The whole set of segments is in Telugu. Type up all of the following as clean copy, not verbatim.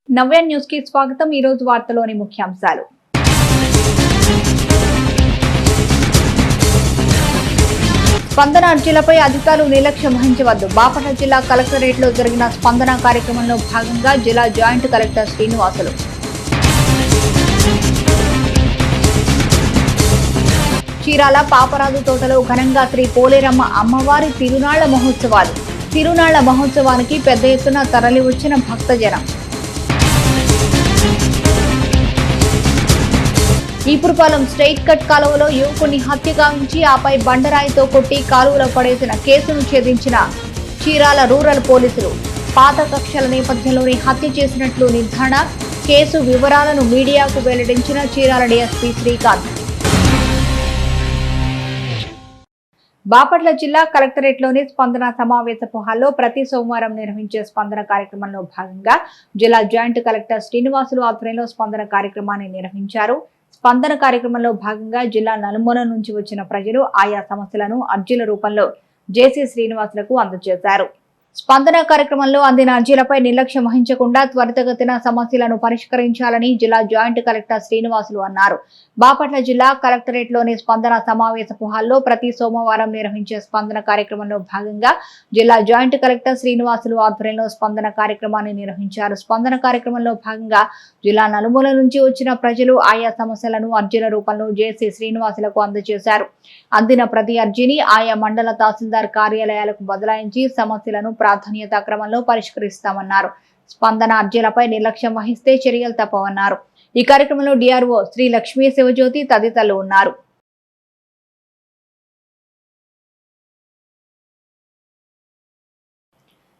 నవ్య న్యూస్ కి స్వాగతం। ఈ రోజు వార్తలోని ముఖ్యాంశాలు। స్పందన అర్జీలపై అధికారులు నిర్లక్ష్యం వహించవద్దు। బాపట్ల జిల్లా కలెక్టరేట్ లో జరిగిన స్పందన కార్యక్రమంలో భాగంగా జిల్లా జాయింట్ కలెక్టర్ శ్రీనివాసులు చీరాల పాపరాజు తోటలో ఘనంగా శ్రీ పోలేరమ్మ అమ్మవారి తిరునాళ్ల మహోత్సవాలు। తిరునాళ్ల మహోత్సవానికి పెద్ద ఎత్తున తరలివచ్చిన భక్తజనం। ఈపురపాలెం స్ట్రెయిట్ కట్ కాలువలో యువకుడిని హత్య గావించి ఆపై బండరాయితో కొట్టి కాలువలో పడేసిన కేసును ఛేదించిన చీరాల రూరల్ పోలీసులు। పాత కక్షల నేపథ్యంలోనే హత్య చేసినట్లు నిర్ధారణ। కేసు వివరాలను మీడియాకు వెల్లడించిన చీరాల డీఎస్పీ శ్రీకాంత్। బాపట్ల జిల్లా కలెక్టరేట్ లోని స్పందన సమావేశపు హాల్లో ప్రతి సోమవారం నిర్వహించే స్పందన కార్యక్రమంలో భాగంగా జిల్లా జాయింట్ కలెక్టర్ శ్రీనివాసులు ఆధ్వర్యంలో స్పందన కార్యక్రమాన్ని నిర్వహించారు। స్పందన కార్యక్రమంలో భాగంగా జిల్లా నలుమూల నుంచి వచ్చిన ప్రజలు ఆయా సమస్యలను అర్జీల రూపంలో జేసీ శ్రీనివాసులకు అందజేశారు। స్పందన కార్యక్రమంలో అందిన అర్జీలపై నిర్లక్ష్యం వహించకుండా త్వరితగతిన సమస్యలను పరిష్కరించాలని జిల్లా జాయింట్ కలెక్టర్ శ్రీనివాసులు అన్నారు। బాపట్ల జిల్లా కలెక్టరేట్ లోని స్పందన సమావేశపు హాల్లో ప్రతి సోమవారం నిర్వహించే స్పందన కార్యక్రమంలో భాగంగా జిల్లా జాయింట్ కలెక్టర్ శ్రీనివాసులు ఆధ్వర్యంలో స్పందన కార్యక్రమాన్ని నిర్వహించారు। స్పందన కార్యక్రమంలో భాగంగా జిల్లా నలుమూల నుంచి వచ్చిన ప్రజలు ఆయా సమస్యలను అర్జీల రూపంలో జేసీ శ్రీనివాసులకు అందజేశారు। అందిన ప్రతి అర్జీని ఆయా మండల తహసీల్దార్ కార్యాలయాలకు బదలాయించి సమస్యలను ప్రాధాన్యత క్రమంలో పరిష్కరిస్తామన్నారు। స్పందన అర్జీలపై నిర్లక్ష్యం వహిస్తే చర్యలు తప్పవన్నారు। ఈ కార్యక్రమంలో డిఆర్ఓ శ్రీ లక్ష్మీ శివజ్యోతి తదితరులు ఉన్నారు।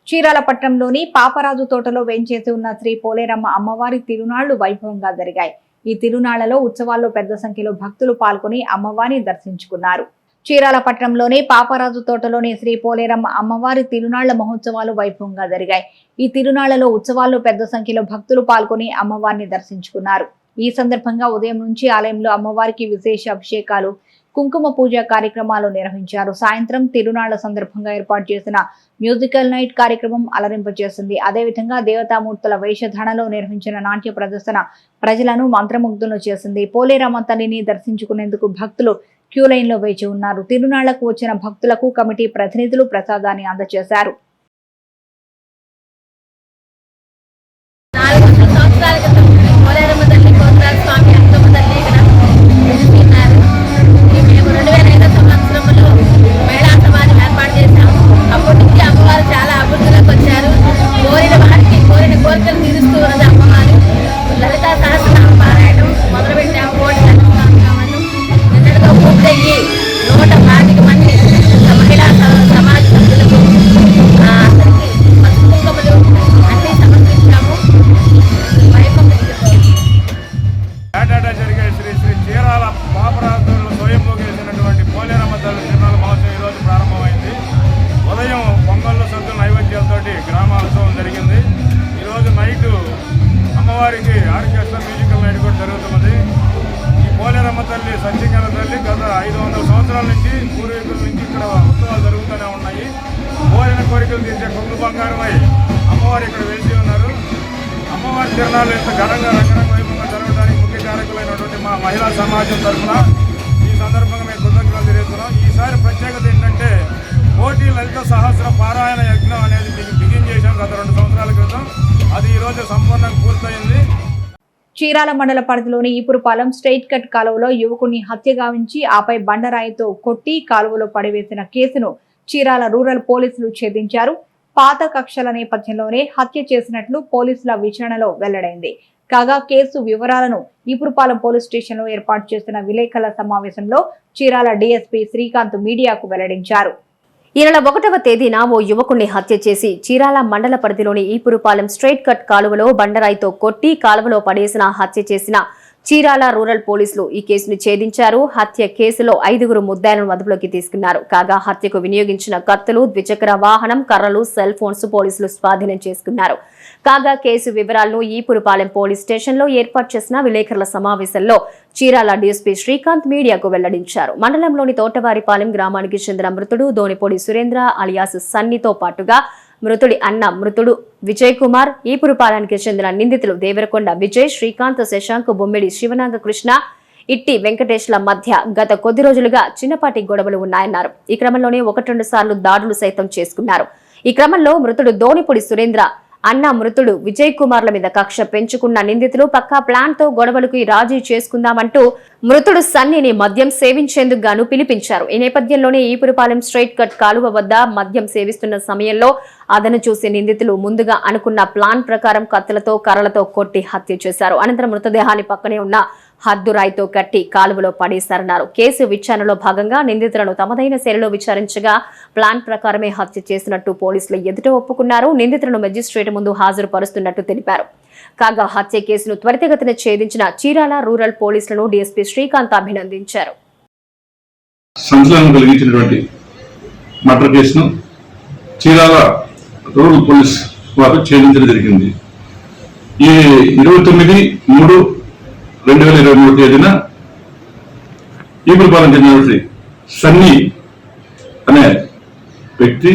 చీరాల పట్టణంలోని పాపరాజు తోటలో వేంచేసి ఉన్న శ్రీ పోలేరమ్మ అమ్మవారి తిరునాళ్లు వైభవంగా జరిగాయి। ఈ తిరునాళ్లలో ఉత్సవాల్లో పెద్ద సంఖ్యలో భక్తులు పాల్గొని అమ్మవారిని దర్శించుకున్నారు। చీరాల పట్టణంలోని పాపరాజు తోటలోని శ్రీ పోలేరమ్మ అమ్మవారి తిరునాళ్ల మహోత్సవాలు వైభవంగా జరిగాయి। ఈ తిరునాళ్లలో ఉత్సవాల్లో పెద్ద సంఖ్యలో భక్తులు పాల్గొని అమ్మవారిని దర్శించుకున్నారు। ఈ సందర్భంగా ఉదయం నుంచి ఆలయంలో అమ్మవారికి విశేష అభిషేకాలు, కుంకుమ పూజ కార్యక్రమాలు నిర్వహించారు। సాయంత్రం తిరునాళ్ల సందర్భంగా ఏర్పాటు చేసిన మ్యూజికల్ నైట్ కార్యక్రమం అలరింపజేసింది। అదేవిధంగా దేవతామూర్తుల వేషధారణలో నిర్వహించిన నాట్య ప్రదర్శన ప్రజలను మంత్రముగ్ధులను చేసింది। పోలేరమ్మ తల్లిని దర్శించుకునేందుకు భక్తులు క్యూ లైన్ లో వేచి ఉన్నారు। తిరునాళ్లకు వచ్చిన భక్తులకు కమిటీ ప్రతినిధులు ప్రసాదాన్ని అందజేశారు। అమ్మవారికి ఆర్కెస్ట్రా మ్యూజికల్ నైట్ కూడా జరుగుతున్నది। ఈ పోలేరమ్మ తల్లి సత్యగల తల్లి గత 500 సంవత్సరాల నుంచి పూర్వీకుల నుంచి ఇక్కడ ఉత్సవాలు జరుగుతూనే ఉన్నాయి। కోరిన కోరికలు తీర్చే కొంగు బంగారమై అమ్మవారు ఇక్కడ వెలిసి ఉన్నారు। అమ్మవారి తిరునాళ్ళు ఇంత ఘనంగా రంగరంగ వైభవంగా జరగడానికి ముఖ్య కారకులైనటువంటి మా మహిళా సమాజం తరఫున ఈ సందర్భంగా మేము కృతజ్ఞతలు తెలియజేస్తున్నాం। ఈసారి ప్రత్యేకత ఏంటంటే కోటి లలిత సహస్ర పారాయణ యజ్ఞం అనేది బిగిన్ చేశాం గత 2 సంవత్సరాల క్రితం। అది ఈ రోజు సంపూర్ణంగా పూర్తయింది। చీరాల మండల పరిధిలోని ఈపురపాలెం స్ట్రెయిట్ కట్ కాలువలో యువకుడిని హత్య గావించి ఆపై బండరాయితో కొట్టి కాలువలో పడివేసిన కేసును చీరాల రూరల్ పోలీసులు ఛేదించారు। పాత కక్షల నేపథ్యంలోనే హత్య చేసినట్లు పోలీసుల విచారణలో వెల్లడైంది। కాగా కేసు వివరాలను ఈపురపాలెం పోలీస్ స్టేషన్ లో ఏర్పాటు చేసిన విలేకరుల సమావేశంలో చీరాల డీఎస్పీ శ్రీకాంత్ మీడియాకు వెల్లడించారు। ఈ నెల 1వ తేదీన ఓ యువకుణ్ణి హత్య చేసి చీరాల మండల పరిధిలోని ఈపురపాలెం స్ట్రెయిట్ కట్ కాలువలో బండరాయితో కొట్టి కాలువలో పడేసిన హత్య చేసిన చీరాల రూరల్ పోలీసులు ఈ కేసును ఛేదించారు। హత్య కేసులో 5గురు ముద్దాయిలను అదుపులోకి తీసుకున్నారు। కాగా హత్యకు వినియోగించిన కత్తులు, ద్విచక్ర వాహనం, కర్రలు, సెల్ ఫోన్స్ పోలీసులు స్వాధీనం చేసుకున్నారు। కాగా కేసు వివరాలను ఈపురపాలెం పోలీస్ స్టేషన్ లో ఏర్పాటు చేసిన విలేకరుల సమావేశంలో చీరాల డీఎస్పీ శ్రీకాంత్ మీడియాకు వెల్లడించారు। మండలంలోని తోటవారిపాలెం గ్రామానికి చెందిన మృతుడు దోనిపొడి సురేంద్ర అలియాస్ సన్నితో పాటుగా మృతుడి అన్న మృతుడు విజయ్ కుమార్, ఈపురపాలెంకి చెందిన నిందితులు దేవరకొండ విజయ్, శ్రీకాంత్, శశాంక్, బొమ్మిడి శివనాగ కృష్ణ, ఇట్టి వెంకటేష్ల మధ్య గత కొద్ది రోజులుగా చిన్నపాటి గొడవలు ఉన్నాయన్నారు. ఈ క్రమంలోనే 1-2 సార్లు దాడులు సైతం చేసుకున్నారు. ఈ క్రమంలో మృతుడు దోనిపూడి సురేంద్ర, అన్న మృతుడు విజయ్ కుమార్ల మీద కక్ష పెంచుకున్న నిందితులు పక్కా ప్లాన్ తో గొడవలకు రాజీ చేసుకుందామంటూ మృతుడు సన్నీని మద్యం సేవించేందుకు గాను పిలిపించారు. ఈ నేపథ్యంలోనే ఈపురపాలెం స్ట్రైట్ కట్ కాలువ వద్ద మద్యం సేవిస్తున్న సమయంలో అదను చూసి నిందితులు ముందుగా అనుకున్న ప్లాన్ ప్రకారం కత్తులతో కర్రలతో కొట్టి హత్య చేశారు. అనంతరం మృతదేహాన్ని పక్కనే ఉన్న హద్దురాయితో కట్టి కాలువలో పడేశారన్నారు. కేసు విచారణలో భాగంగా నిందితులను తమదైన శైలిలో విచారించగా ప్లాన్ ప్రకారమే హత్య చేసినట్టు పోలీసులు ఎదుట ఒప్పుకున్నారు. నిందితులను మెజిస్ట్రేట్ ముందు హాజరుపరుస్తున్నట్టు తెలిపారు. కాగా హత్య కేసును త్వరితగతిన ఛేదించిన చీరాల రూరల్ పోలీసులను డీఎస్పీ శ్రీకాంత్ అభినందించారు. సంచలనం కలిగించినటువంటి మర్డర్ కేసును చీరాల రూరల్ పోలీస్ వారు ఛేదించడం జరిగింది. ఈ 29/3/2023 తేదీన ఈపురపాలెం చెందినటువంటి సన్నీ అనే వ్యక్తి,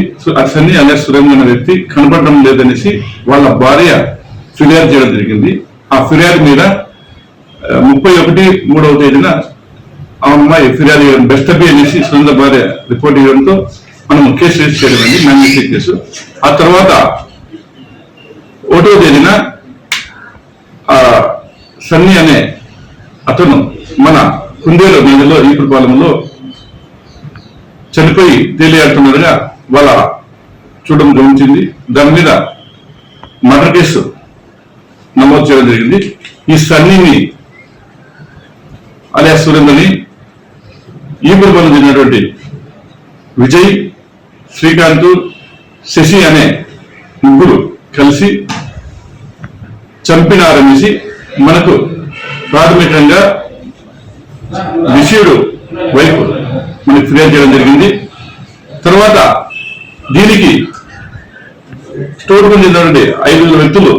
సన్నీ అనే సురేంద్ర అనే వ్యక్తి కనపడడం లేదనేసి వాళ్ళ భార్య ఫిర్యాదు చేయడం జరిగింది. ఆ ఫిర్యాదు మీద 31/3 తేదీన ఆ అమ్మాయి ఫిర్యాదు చేయడం బెస్టబీ అనేసి సురేంద్ర భార్య రిపోర్ట్ ఇవ్వడంతో మనం కేసు రిజిస్టర్ చేయడం అండి, మ్యాగ్నిఫిక్ కేసు. ఆ తర్వాత 1వ తేదీన సన్నీ అనే అతను మన కుందేలు నదిలో ఈపురపాలెంలో చనిపోయి తేలియాడుతున్నట్టుగా వాళ్ళ చూడడం గమనించింది. దాని మీద మర్డర్ కేసు నమోదు చేయడం జరిగింది. ఈ సన్నీని అలియా సురేంద్రని ఈపురపాలెం చెందినటువంటి విజయ్, శ్రీకాంత్, శశి అనే ముగ్గురు కలిసి చంపినారనేసి మనకు ప్రాథమికంగా విషయుడు వైపు మనకు ఫిర్యాదు చేయడం జరిగింది. తర్వాత దీనికి స్టోర్ కు చెందినటువంటి 5 వ్యక్తులు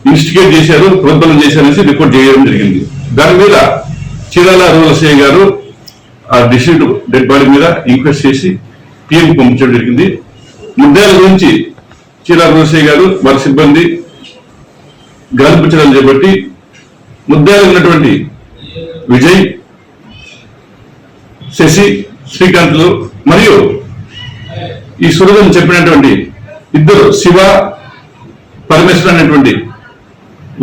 ఇన్వెస్టిగేట్ చేశారు, ప్రోద్బలం చేశారనేసి రిపోర్ట్ చేయడం జరిగింది. దాని మీద చీరాల రూరల్ సిఐ గారు ఆ డిసీడ్ డెడ్ బాడీ మీద ఇంక్వెస్ట్ చేసి పిఎం పంపించడం జరిగింది. ముద్దాయిల గురించి చీరాల రూరల్ సిఐ గారు వారి సిబ్బంది గాలిపుచ్చడం చేపట్టి ముద్దాయిలు ఉన్నటువంటి విజయ్, శశి, శ్రీకాంత్లు మరియు ఈ సురగం చెప్పినటువంటి ఇద్దరు శివ, పరమేశ్వర్ అనేటువంటి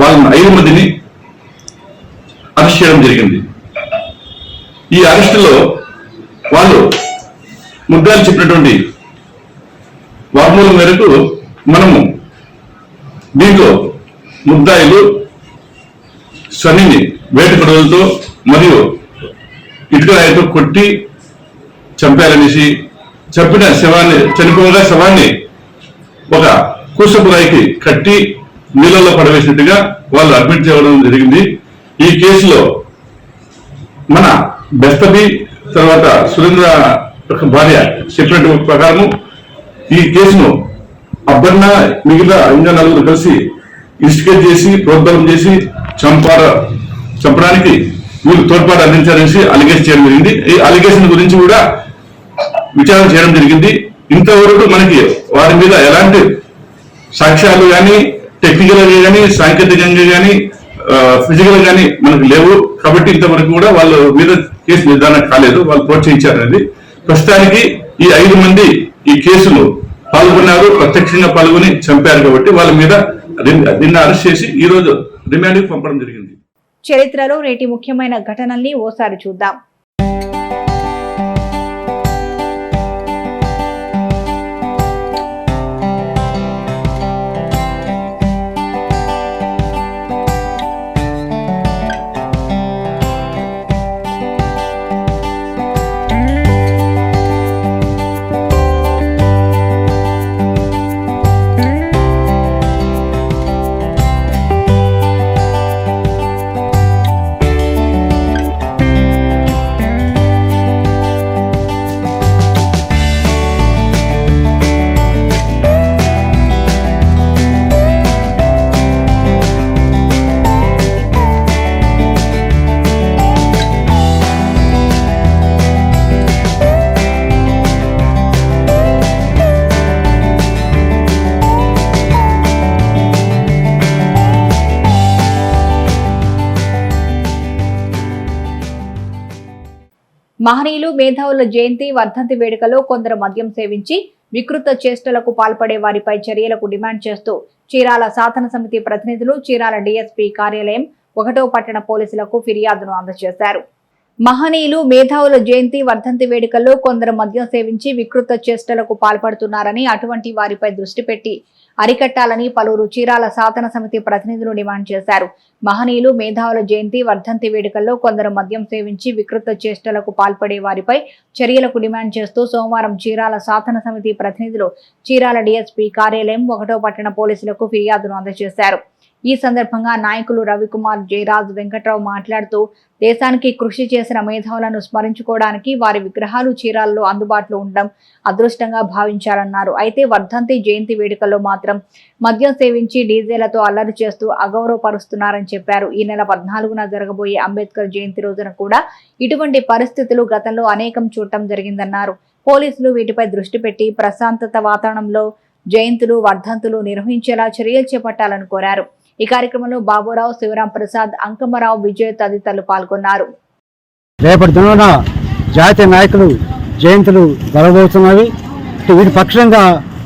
వాళ్ళ 5 మందిని అరెస్ట్ చేయడం జరిగింది. ఈ అరెస్టులో వాళ్ళు ముద్దాయిలు చెప్పినటువంటి వాగ్మూలం మేరకు మనము దీంట్లో ముద్దాయిలు సన్నీని వేటకొడవలతో మరియు ఇటుకరాయితో కొట్టి చంపారనేసి, చంపిన శవాన్ని చనిపోగా శవాన్ని ఒక కూసపు రాయికి కట్టి నీళ్ళలో పడవేసినట్టుగా వాళ్ళు అడ్మిట్ చేయడం జరిగింది. ఈ కేసులో మన బెస్తబి తర్వాత సురేంద్ర భార్య చెప్పినట్టు ప్రకారము ఈ కేసును అబ్బన్న మిగిలిన ఇంకా 4 కలిసి ఇన్స్టిగేట్ చేసి ప్రోద్బలం చేసి చంపడానికి వీళ్ళు తోడ్పాటు అందించారనేసి అలిగేషన్ చేయడం జరిగింది. ఈ అలిగేషన్ గురించి కూడా విచారణ చేయడం జరిగింది. ఇంతవరకు మనకి వారి మీద ఎలాంటి సాక్ష్యాలు కానీ టెక్నికల్ గా కానీ సాంకేతికంగా కానీ ఫిజికల్ గానీ మనకు లేవు. కాబట్టి ఇంతవరకు కూడా వాళ్ళ మీద కేసు నిర్ధారణ కాలేదు, వాళ్ళు ప్రోత్సహించారనేది. ప్రస్తుతానికి ఈ 5 మంది ఈ కేసులో పాల్గొన్నారు, ప్రత్యక్షంగా పాల్గొని చంపారు. కాబట్టి వాళ్ళ మీద నిన్న అరెస్ట్ చేసి ఈ రోజు రిమాండ్కి పంపడం జరిగింది. చరిత్రలో నేటి ముఖ్యమైన ఘటనల్ని ఓసారి చూద్దాం. మహనీయులు మేధావుల జయంతి వర్ధంతి వేడుకలో కొందరు మద్యం సేవించి వికృత చేష్టలకు పాల్పడే వారిపై చర్యలకు డిమాండ్ చేస్తూ చీరాల సాధన సమితి ప్రతినిధులు చీరాల డీఎస్పీ కార్యాలయం 1వ పట్టణ పోలీసులకు ఫిర్యాదును అందజేశారు. మహనీయులు మేధావుల జయంతి వర్ధంతి వేడుకల్లో కొందరు మద్యం సేవించి వికృత చేష్టలకు పాల్పడుతున్నారని, అటువంటి వారిపై దృష్టి పెట్టి అరికట్టాలని పలువురు చీరాల సాధన సమితి ప్రతినిధులు డిమాండ్ చేశారు. మహనీయులు మేధావుల జయంతి వర్ధంతి వేడుకల్లో కొందరు మద్యం సేవించి వికృత చేష్టలకు పాల్పడే వారిపై చర్యలకు డిమాండ్ చేస్తూ సోమవారం చీరాల సాధన సమితి ప్రతినిధులు చీరాల డీఎస్పీ కార్యాలయం 1వ పట్టణ పోలీసులకు ఫిర్యాదును అందజేశారు. ఈ సందర్భంగా నాయకులు రవికుమార్, జయరాజ్, వెంకట్రావు మాట్లాడుతూ దేశానికి కృషి చేసిన మేధావులను స్మరించుకోవడానికి వారి విగ్రహాలు చీరాలలో అందుబాటులో ఉండడం అదృష్టంగా భావించారన్నారు. అయితే వర్ధంతి జయంతి వేడుకల్లో మాత్రం మద్యం సేవించి డీజేలతో అల్లరి చేస్తూ అగౌరవపరుస్తున్నారని చెప్పారు. ఈ నెల 14న జరగబోయే అంబేద్కర్ జయంతి రోజున కూడా ఇటువంటి పరిస్థితులు గతంలో అనేకం చూడటం జరిగిందన్నారు. పోలీసులు వీటిపై దృష్టి పెట్టి ప్రశాంతత వాతావరణంలో జయంతులు, వర్ధంతులు నిర్వహించేలా చర్యలు చేపట్టాలని కోరారు. ఈ కార్యక్రమంలో బాబురావు, శివరాం ప్రసాద్, అంకమరావు, విజయ్ తదితరులు పాల్గొన్నారు. రేపటి దినాన జాతీయ నాయకులు జయంతులు జరగబోతున్నవి. వీటి పక్షంగా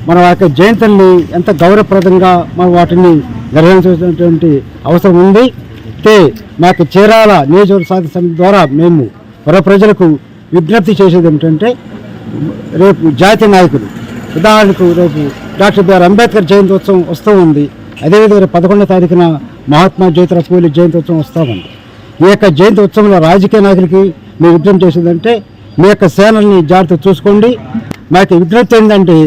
మన యొక్క జయంతుల్ని ఎంత గౌరవప్రదంగా మనం వాటిని నిర్వహించాల్సినటువంటి అవసరం ఉంది. మాకు చీరాల నియోజకవర్గ సాధన సమితి ద్వారా మేము పుర ప్రజలకు విజ్ఞప్తి చేసేది ఏమిటంటే, రేపు జాతీయ నాయకులు ఉదాహరణకు రేపు డాక్టర్ బిఆర్ అంబేద్కర్ జయంతోత్సవం వస్తూ ఉంది. అదేవిధంగా 11వ తారీఖున మహాత్మా జ్యోతిరావు పూలే జయంతోత్సవం వస్తూ ఉంది. ఈ యొక్క జయంతి ఉత్సవంలో రాజకీయ నాయకులకి మేము విజ్ఞప్తి చేసేదంటే, మీ యొక్క సేనల్ని జాగ్రత్త చూసుకోండి. మా యొక్క విజ్ఞప్తి ఏంటంటే,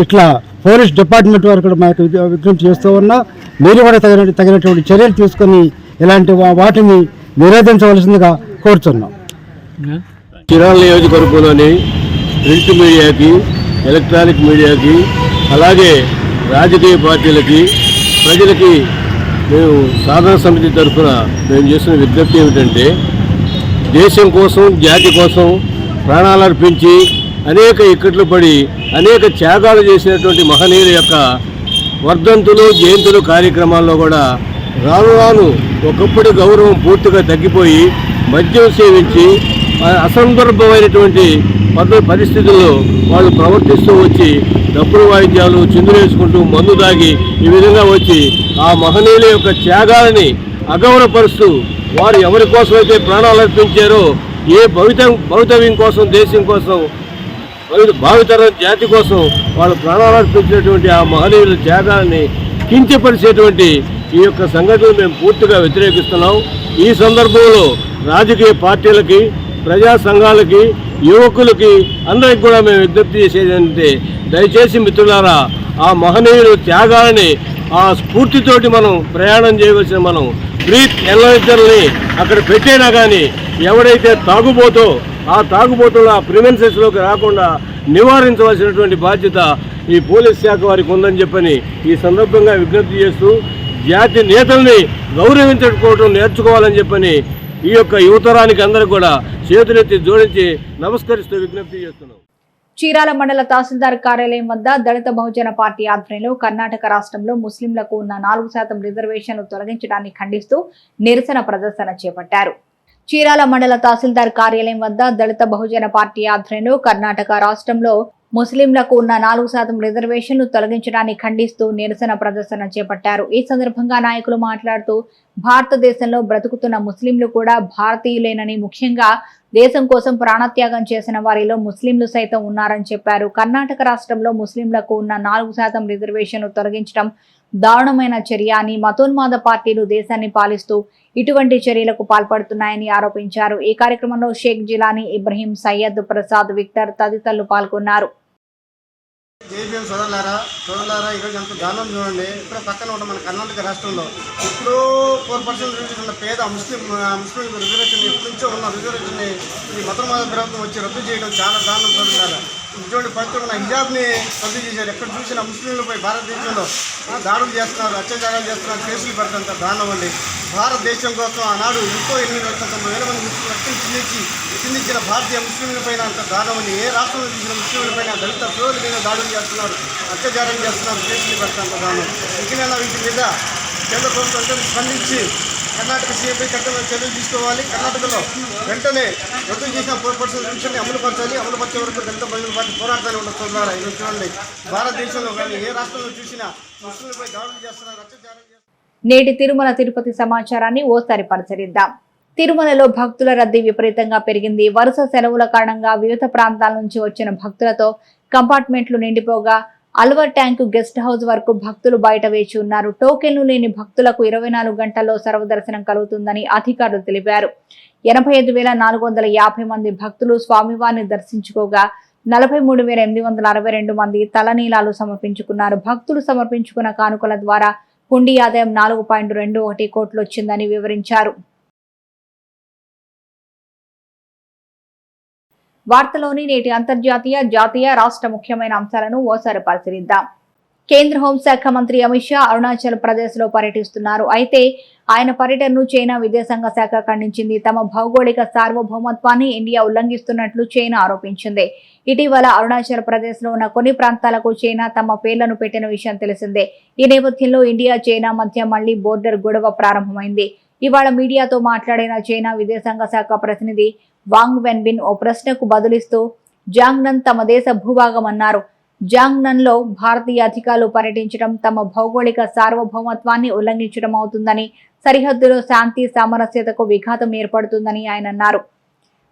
ఇట్లా పోలీస్ డిపార్ట్మెంట్ వారు కూడా మా యొక్క విజ్ఞప్తి చేస్తూ ఉన్నా, మీరు కూడా తగినటువంటి చర్యలు తీసుకొని ఇలాంటి వాటిని నిరోధించవలసిందిగా కోరుతున్నాం. చీరాల నియోజకవర్గంలోని ప్రింట్ మీడియాకి, ఎలక్ట్రానిక్ మీడియాకి, అలాగే రాజకీయ పార్టీలకి, ప్రజలకి మేము సాధన సమితి తరఫున మేము చేస్తున్న విజ్ఞప్తి ఏమిటంటే, దేశం కోసం, జాతి కోసం ప్రాణాలు అర్పించి అనేక ఇక్కట్లు పడి అనేక త్యాగాలు చేసినటువంటి మహనీయుల యొక్క వర్ధంతులు, జయంతులు కార్యక్రమాల్లో కూడా రాను రాను ఒకప్పటి గౌరవం పూర్తిగా తగ్గిపోయి మద్యం సేవించి అసందర్భమైనటువంటి పరిస్థితుల్లో వాళ్ళు ప్రవర్తిస్తూ వచ్చి డప్పులు వాయిద్యాలు చిందులేసుకుంటూ మందు దాగి ఈ విధంగా వచ్చి ఆ మహనీయుల యొక్క త్యాగాలని అగౌరవపరుస్తూ వారు ఎవరి కోసం అయితే ప్రాణాలు అర్పించారో, ఏ భవితవ్యం కోసం, దేశం కోసం, భావితరం జాతి కోసం వాళ్ళు ప్రాణాలు అర్పించినటువంటి ఆ మహనీయుల త్యాగాన్ని కించపరిచేటువంటి ఈ యొక్క సంఘటనలు మేము పూర్తిగా వ్యతిరేకిస్తున్నాం. ఈ సందర్భంలో రాజకీయ పార్టీలకి, ప్రజా సంఘాలకి, యువకులకి అందరికి కూడా మేము విజ్ఞప్తి చేసేది ఏంటంటే, దయచేసి మిత్రులారా, ఆ మహనీయుల త్యాగాలని ఆ స్ఫూర్తితోటి మనం ప్రయాణం చేయవలసిన మనం బ్రీత్ ఎన్లైజర్ని అక్కడ పెట్టేనా కానీ ఎవడైతే తాగుబోతో ఆ తాగుబోతుల ఆ ప్రివెన్సెస్లోకి రాకుండా నివారించవలసినటువంటి బాధ్యత ఈ పోలీస్ శాఖ వారికి ఉందని చెప్పని ఈ సందర్భంగా విజ్ఞప్తి చేస్తూ, జాతి నేతల్ని గౌరవించుకోవడం నేర్చుకోవాలని చెప్పని ఈ యొక్క యువతరానికి అందరూ కూడా చేతులెత్తి జోడించి నమస్కరిస్తూ విజ్ఞప్తి చేస్తున్నాం. చీరాల మండల తహసీల్దార్ కార్యాలయం వద్ద దళిత బహుజన పార్టీ ఆధ్వర్యంలో కర్ణాటక రాష్ట్రంలో ముస్లింలకు ఉన్న 4% రిజర్వేషన్లు తొలగించడాన్ని ఖండిస్తూ నిరసన ప్రదర్శన చేపట్టారు. చీరాల మండల తహసీల్దార్ కార్యాలయం వద్ద దళిత బహుజన పార్టీ ఆధ్వర్యంలో కర్ణాటక రాష్ట్రంలో ముస్లింలకు ఉన్న 4% రిజర్వేషన్లు తొలగించడాన్ని ఖండిస్తూ నిరసన ప్రదర్శన చేపట్టారు. ఈ సందర్భంగా నాయకులు మాట్లాడుతూ, భారతదేశంలో బ్రతుకుతున్న ముస్లింలు కూడా భారతీయులేనని, ముఖ్యంగా దేశం కోసం ప్రాణత్యాగం చేసిన వారిలో ముస్లింలు సైతం ఉన్నారని చెప్పారు. కర్ణాటక రాష్ట్రంలో ముస్లింలకు ఉన్న 4% రిజర్వేషన్లు తొలగించడం దారుణమైన చర్య అని, మతోన్మాద పార్టీలు దేశాన్ని పాలిస్తూ ఇటువంటి చర్యలకు పాల్పడుతున్నాయని ఆరోపించారు. ఈ కార్యక్రమంలో షేక్ జిలానీ, ఇబ్రహీం, సయ్యద్, ప్రసాద్, విక్టర్ తదితరులు పాల్గొన్నారు. సోదరులారా, ఈరోజు ఎంత దానం చూడండి. ఇక్కడ పక్కన ఉన్న మన కర్ణాటక రాష్ట్రంలో ఇప్పుడు 4% రిజర్వేషన్ పేద ముస్లిం రిజర్వేషన్ ఎప్పటి నుంచో ఉన్న రిజర్వేషన్ని ఈ మతోన్మాద ప్రభుత్వం వచ్చి రద్దు చేయడం చాలా దారుణం. సోదరులారా, ఇటువంటి పరిస్థితులు ఉన్న హిజాబ్ని రద్దు చేశారు. ఎక్కడ చూసినా ముస్లింలపై భారతదేశంలో దాడులు చేస్తున్నారు, అత్యాచారాలు చేస్తున్నారు, కేసులు పెడుతున్నంత దారుణం అండి. భారతదేశం కోసం ఆనాడు ఎంతో 8,90,000 మంది ముస్లిం రక్తం చిందించిన భారతీయ ముస్లింలపైన అంత దారుణం అండి. ఏ రాష్ట్రంలో చూసిన ముస్లింలపైన, దళిత సోదరులపైన దాడులు చేస్తున్నారు, అత్యాచారం చేస్తున్నారు, కేసులు పెడుతున్నంత దారుణం. ఇంకనైనా వీటి మీద కేంద్ర ప్రభుత్వం స్పందించి కర్ణాటక సీఎంపై చర్యలు తీసుకోవాలి. కర్ణాటకలో వెంటనే రద్దు చేసిన 4% రిజర్వేషన్ అమలుపరచాలి. అమలుపరిచే వరకు దళిత బహుజన పార్టీ పోరాటాలు ఉండొస్తున్నారు. ఇది చూడండి, భారతదేశంలో కానీ ఏ రాష్ట్రంలో చూసినా ముస్లింలపై దాడులు చేస్తున్నారు, అత్యాచారం చేస్తున్నారు. నేటి తిరుమల తిరుపతి సమాచారాన్ని ఓసారి పరిశీలిద్దాం. తిరుమలలో భక్తుల రద్దీ విపరీతంగా పెరిగింది. వరుస సెలవుల కారణంగా వివిధ ప్రాంతాల నుంచి వచ్చిన భక్తులతో కంపార్ట్మెంట్లు నిండిపోగా అల్వర్ ట్యాంకు గెస్ట్ హౌస్ వరకు భక్తులు బయట వేచి ఉన్నారు. టోకెన్లు లేని భక్తులకు 24 గంటల్లో సర్వదర్శనం కలుగుతుందని అధికారులు తెలిపారు. 85,450 మంది భక్తులు స్వామివారిని దర్శించుకోగా 43,862 మంది తలనీలాలు సమర్పించుకున్నారు. భక్తులు సమర్పించుకున్న కానుకల ద్వారా హుండీ ఆదాయం 4.21 కోట్లు వచ్చిందని వివరించారు. వార్తలోని నేటి అంతర్జాతీయ, జాతీయ, రాష్ట్ర ముఖ్యమైన అంశాలను ఓసారి పరిశీలిద్దాం. కేంద్ర హోంశాఖ మంత్రి అమిత్ షా అరుణాచల్ ప్రదేశ్ లో పర్యటిస్తున్నారు. అయితే ఆయన పర్యటనను చైనా విదేశాంగ శాఖ ఖండించింది. తమ భౌగోళిక సార్వభౌమత్వాన్ని ఇండియా ఉల్లంఘిస్తున్నట్లు చైనా ఆరోపించింది. ఇటీవల అరుణాచల్ ప్రదేశ్ లో ఉన్న కొన్ని ప్రాంతాలకు చైనా తమ పేర్లను పెట్టిన విషయం తెలిసిందే. ఈ నేపథ్యంలో ఇండియా చైనా మధ్య మళ్లీ బోర్డర్ గొడవ ప్రారంభమైంది. ఇవాళ మీడియాతో మాట్లాడిన చైనా విదేశాంగ శాఖ ప్రతినిధి వాంగ్ వెన్బిన్ ఓ ప్రశ్నకు బదులిస్తూ జాంగ్నన్ తమ దేశ భూభాగం అన్నారు. జాంగ్నన్ లో భారతీయ అధికారులు పర్యటించడం తమ భౌగోళిక సార్వభౌమత్వాన్ని ఉల్లంఘించడం అవుతుందని, సరిహద్దులో శాంతి సామరస్యతకు విఘాతం ఏర్పడుతుందని ఆయన అన్నారు.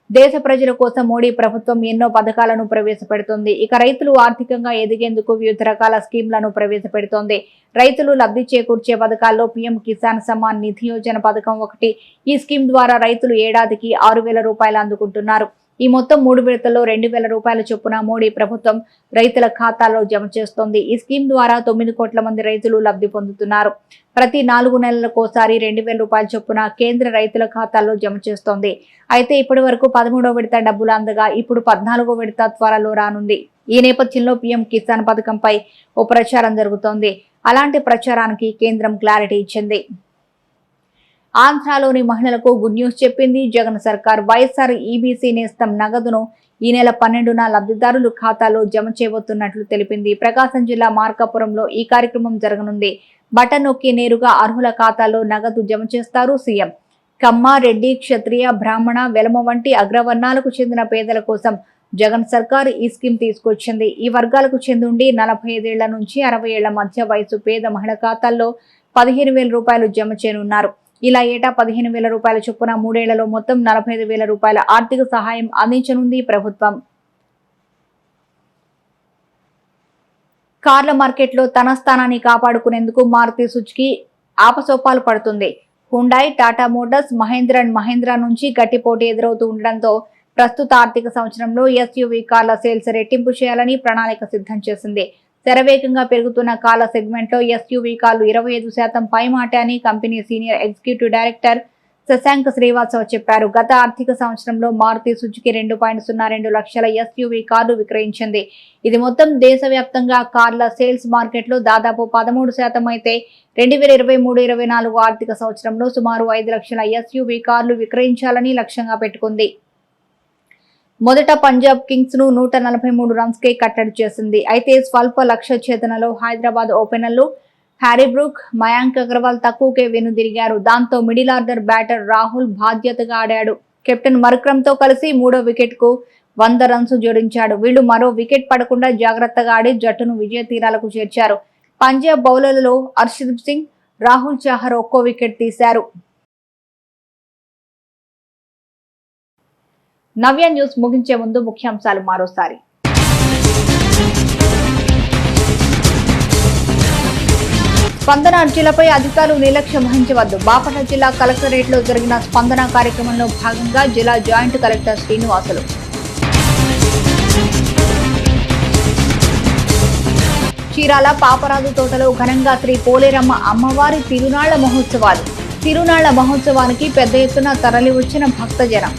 దేశ ప్రజల కోసం మోడీ ప్రభుత్వం ఎన్నో పథకాలను ప్రవేశపెడుతోంది. ఇక రైతులు ఆర్థికంగా ఎదిగేందుకు వివిధ రకాల స్కీంలను ప్రవేశపెడుతోంది. రైతులు లబ్ధి చేకూర్చే పథకాల్లో పీఎం కిసాన్ సమ్మాన్ నిధి యోజన పథకం ఒకటి. ఈ స్కీమ్ ద్వారా రైతులు ఏడాదికి 6,000 రూపాయలు అందుకుంటున్నారు. ఈ మొత్తం 3 విడతల్లో 2,000 రూపాయల చొప్పున మోడీ ప్రభుత్వం రైతుల ఖాతాల్లో జమ చేస్తోంది. ఈ స్కీమ్ ద్వారా 9 కోట్ల మంది రైతులు లబ్ధి పొందుతున్నారు. ప్రతి 4 నెలలకోసారి 2,000 రూపాయల చొప్పున కేంద్ర రైతుల ఖాతాల్లో జమ చేస్తోంది. అయితే ఇప్పటి వరకు 13వ విడత డబ్బులు అందగా ఇప్పుడు 14వ విడత త్వరలో రానుంది. ఈ నేపథ్యంలో పీఎం కిసాన్ పథకంపై ఓ ప్రచారం జరుగుతోంది. అలాంటి ప్రచారానికి కేంద్రం క్లారిటీ ఇచ్చింది. ఆంధ్రాలోని మహిళలకు గుడ్ న్యూస్ చెప్పింది జగన్ సర్కార్. వైఎస్ఆర్ ఈబీసీ నేస్తం నగదును ఈ నెల 12న లబ్ధిదారులు ఖాతాలో జమ చేయబోతున్నట్లు తెలిపింది. ప్రకాశం జిల్లా మార్కాపురంలో ఈ కార్యక్రమం జరగనుంది. బటన్ నొక్కి నేరుగా అర్హుల ఖాతాలో నగదు జమ చేస్తారు సీఎం. కమ్మ, రెడ్డి, క్షత్రియ, బ్రాహ్మణ, వెలమ వంటి అగ్రవర్ణాలకు చెందిన పేదల కోసం జగన్ సర్కార్ ఈ స్కీమ్ తీసుకొచ్చింది. ఈ వర్గాలకు చెందుండి 45 ఏళ్ల నుంచి 60 ఏళ్ల మధ్య వయసు పేద మహిళ ఖాతాల్లో 15,000 రూపాయలు జమ చేయనున్నారు. ఇలా ఏటా 15,000 రూపాయల చొప్పున 3 ఏళ్లలో మొత్తం 45,000 రూపాయల ఆర్థిక సహాయం అందించనుంది ప్రభుత్వం. కార్ల మార్కెట్లో తన స్థానాన్ని కాపాడుకునేందుకు మారుతి సుజుకి ఆపసోపాలు పడుతుంది. Hyundai, Tata Motors, Mahindra and Mahindra నుంచి గట్టి పోటీ ఎదురవుతూ ఉండడంతో ప్రస్తుత ఆర్థిక సంవత్సరంలో ఎస్యూవీ కార్ల సేల్స్ రెట్టింపు చేయాలని ప్రణాళిక సిద్ధం చేసింది. శరవేగంగా పెరుగుతున్న కార్ల సెగ్మెంట్లో ఎస్యూవీ కార్లు 25% పైమాట అని company senior executive director Shashank Srivastav చెప్పారు. గత ఆర్థిక సంవత్సరంలో మారుతి సుజుకి 2.02 లక్షల ఎస్యూవీ కార్లు విక్రయించింది. ఇది మొత్తం దేశవ్యాప్తంగా కార్ల సేల్స్ మార్కెట్లో దాదాపు 13% అయితే 2023-24 ఆర్థిక సంవత్సరంలో సుమారు 5 లక్షల ఎస్యూవీ కార్లు విక్రయించాలని లక్ష్యంగా పెట్టుకుంది. మొదట పంజాబ్ కింగ్స్ ను 143 రన్స్ కే కట్టడి చేసింది. అయితే స్వల్ప లక్ష్య ఛేదనలో హైదరాబాద్ ఓపెనర్లు హ్యారీ బ్రూక్, మయాంక్ అగర్వాల్ తక్కువకే వెనుదిరిగారు. దాంతో మిడిల్ ఆర్డర్ బ్యాటర్ రాహుల్ బాధ్యతగా ఆడాడు. కెప్టెన్ మర్క్రమ్తో కలిసి 3వ వికెట్ కు 100 రన్స్ జోడించాడు. వీళ్లు మరో వికెట్ పడకుండా జాగ్రత్తగా ఆడి జట్టును విజయ తీరాలకు చేర్చారు. పంజాబ్ బౌలర్లలో హర్షదీప్ సింగ్, రాహుల్ చాహర్ ఒక్కో వికెట్ తీశారు. నవ్య న్యూస్ ముగించే ముందు ముఖ్యాంశాలు మరోసారి. స్పందన అర్జీలపై అధికారులు నిర్లక్ష్యం వహించవద్దు. బాపట్ల జిల్లా కలెక్టరేట్ లో జరిగిన స్పందన కార్యక్రమంలో భాగంగా జిల్లా జాయింట్ కలెక్టర్ శ్రీనివాసులు. చీరాల పాపరాజు తోటలో ఘనంగా శ్రీ పోలేరమ్మ అమ్మవారి తిరునాళ్ల మహోత్సవాలు. తిరునాళ్ల మహోత్సవానికి పెద్ద ఎత్తున తరలి వచ్చిన భక్తజనం.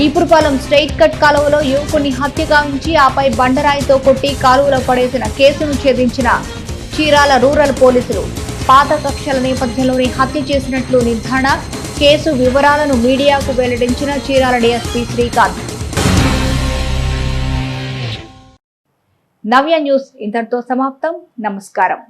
ఈపురపాలెం స్ట్రెయిట్ కట్ కాలువలో యువకుని హత్య గావించి ఆపై బండరాయితో కొట్టి కాలువలో పడేసిన కేసును ఛేదించిన చీరాల రూరల్ పోలీసులు. పాత కక్షల నేపథ్యంలోనే హత్య చేసినట్లు నిర్ధారణ. కేసు వివరాలను మీడియాకు వెల్లడించిన చీరాల డీఎస్పీ శ్రీకాంత్. నవ్య న్యూస్ ఇంతటితో సమాప్తం. నమస్కారం.